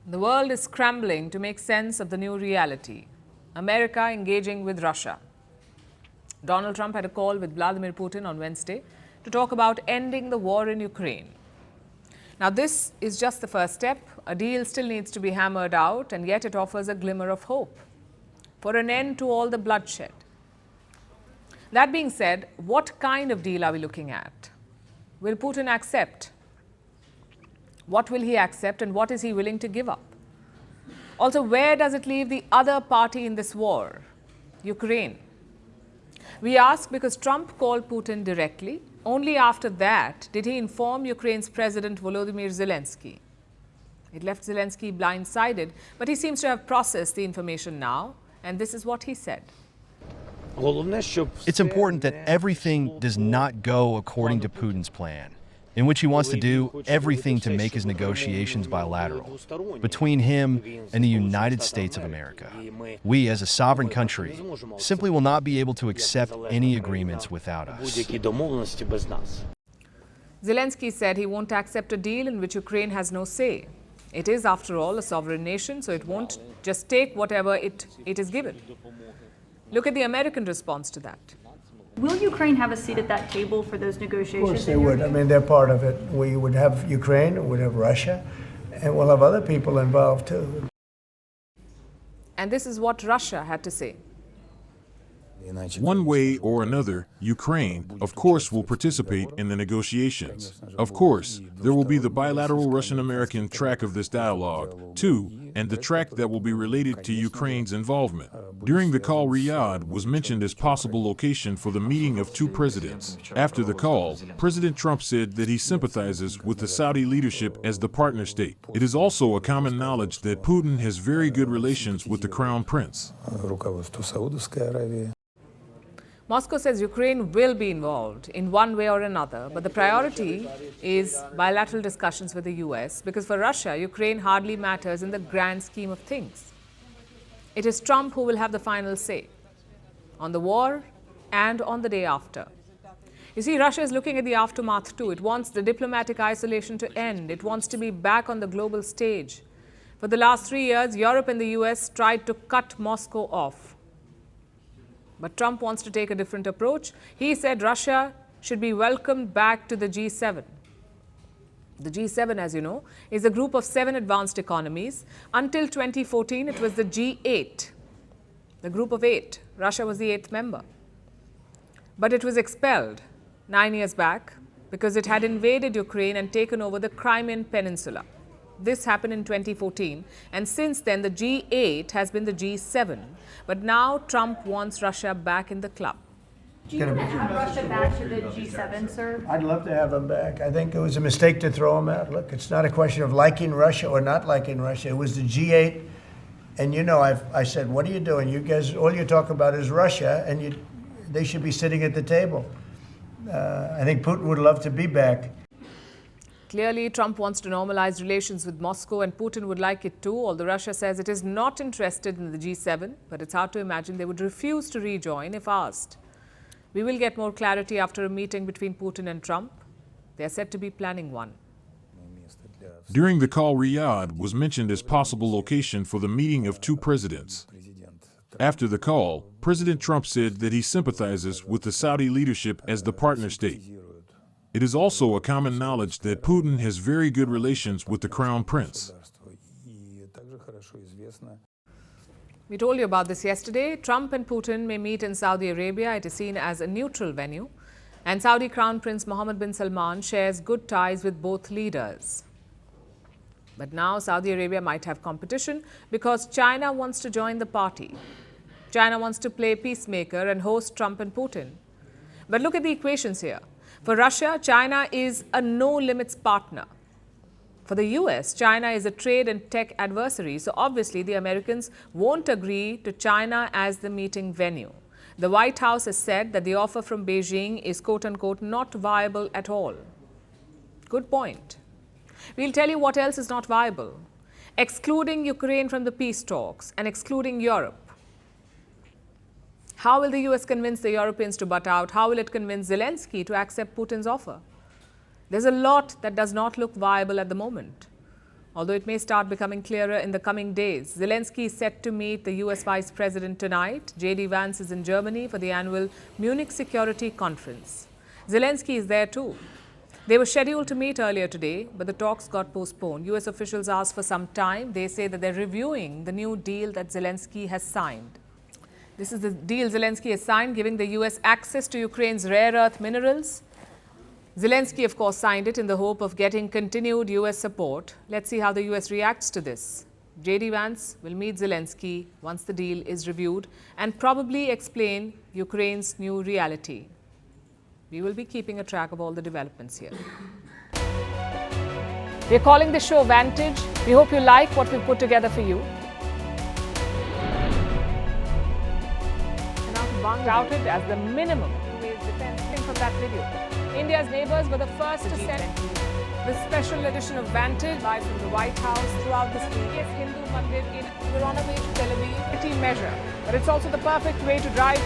The world is scrambling to make sense of the new reality. America engaging with Russia. Donald Trump had a call with Vladimir Putin on Wednesday to talk about ending the war in Ukraine. Now, this is just the first step. A deal still needs to be hammered out, and yet it offers a glimmer of hope for an end to all the bloodshed. That being said, what kind of deal are we looking at? Will Putin accept? What will he accept, and what is he willing to give up? Also, where does it leave the other party in this war? Ukraine. We ask because Trump called Putin directly. Only after that did he inform Ukraine's President Volodymyr Zelensky. It left Zelensky blindsided, but he seems to have processed the information now, and this is what he said. It's important that everything does not go according to Putin's plan, in which he wants to do everything to make his negotiations bilateral between him and the United States of America. We, as a sovereign country, simply will not be able to accept any agreements without us. Zelensky said he won't accept a deal in which Ukraine has no say. It is, after all, a sovereign nation, so it won't just take whatever it is given. Look at the American response to that. Will Ukraine have a seat at that table for those negotiations? Of course they would. I mean, they're part of it. We would have Ukraine, we'd have Russia, and we'll have other people involved too. And this is what Russia had to say. One way or another, Ukraine, of course, will participate in the negotiations. Of course, there will be the bilateral Russian-American track of this dialogue, too, and the track that will be related to Ukraine's involvement. During the call, Riyadh was mentioned as possible location for the meeting of two presidents. After the call, President Trump said that he sympathizes with the Saudi leadership as the partner state. It is also a common knowledge that Putin has very good relations with the Crown Prince. Moscow says Ukraine will be involved in one way or another, but the priority is bilateral discussions with the US, because for Russia, Ukraine hardly matters in the grand scheme of things. It is Trump who will have the final say on the war and on the day after. You see, Russia is looking at the aftermath too. It wants the diplomatic isolation to end. It wants to be back on the global stage. For the last 3 years, Europe and the US tried to cut Moscow off. But Trump wants to take a different approach. He said Russia should be welcomed back to the G7. The G7, as you know, is a group of 7 advanced economies. Until 2014, it was the G8, the group of 8. Russia was the 8th member. But it was expelled 9 years back because it had invaded Ukraine and taken over the Crimean Peninsula. This happened in 2014, and since then the G8 has been the G7. But now Trump wants Russia back in the club. Do you want to have Russia back to the G7, sir? I'd love to have them back. I think it was a mistake to throw them out. Look, it's not a question of liking Russia or not liking Russia. It was the G8, and you know, I said, what are you doing? You guys, all you talk about is Russia, and they should be sitting at the table. I think Putin would love to be back. Clearly, Trump wants to normalize relations with Moscow, and Putin would like it too, although Russia says it is not interested in the G7, but it's hard to imagine they would refuse to rejoin if asked. We will get more clarity after a meeting between Putin and Trump. They are said to be planning one. During the call, Riyadh was mentioned as possible location for the meeting of two presidents. After the call, President Trump said that he sympathizes with the Saudi leadership as the partner state. It is also a common knowledge that Putin has very good relations with the Crown Prince. We told you about this yesterday. Trump and Putin may meet in Saudi Arabia. It is seen as a neutral venue. And Saudi Crown Prince Mohammed bin Salman shares good ties with both leaders. But now Saudi Arabia might have competition because China wants to join the party. China wants to play peacemaker and host Trump and Putin. But look at the equations here. For Russia, China is a no-limits partner. For the US, China is a trade and tech adversary, so obviously the Americans won't agree to China as the meeting venue. The White House has said that the offer from Beijing is quote-unquote not viable at all. Good point. We'll tell you what else is not viable. Excluding Ukraine from the peace talks and excluding Europe. How will the US convince the Europeans to butt out? How will it convince Zelensky to accept Putin's offer? There's a lot that does not look viable at the moment. although it may start becoming clearer in the coming days. Zelensky is set to meet the US Vice President tonight. J.D. Vance is in Germany for the annual Munich Security Conference. Zelensky is there too. They were scheduled to meet earlier today, but the talks got postponed. US officials asked for some time. They say that they're reviewing the new deal that Zelensky has signed. This is the deal Zelensky has signed, giving the US access to Ukraine's rare earth minerals. Zelensky, of course, signed it in the hope of getting continued US support. Let's see how the US reacts to this. J.D. Vance will meet Zelensky once the deal is reviewed and probably explain Ukraine's new reality. We will be keeping a track of all the developments here. We're calling the show Vantage. We hope you like what we've put together for you. Touted as the minimum two-way defense from that video. India's neighbors were the first to send the special edition of Vantage live from the White House throughout this week. Yes, Hindu Mandir we're on our way to Tel Aviv. Pretty measure, but it's also the perfect way to drive.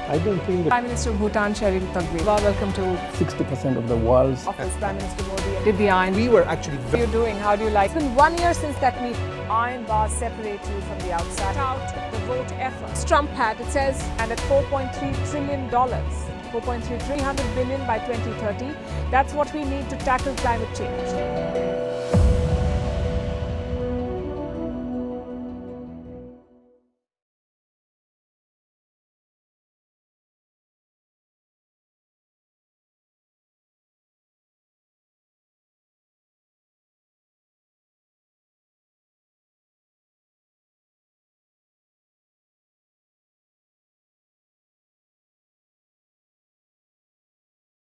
I don't think that Prime Minister of Bhutan, Sherin Tagwe. Welcome to 60% of the world's office. Prime Minister Modi did the iron. we were actually How are you doing? How do you like? It's been 1 year since that meeting. Iron bars separate you from the outside. Out the vote efforts. Trump had, it says, and at $4.3 trillion. 300 billion by 2030. That's what we need to tackle climate change.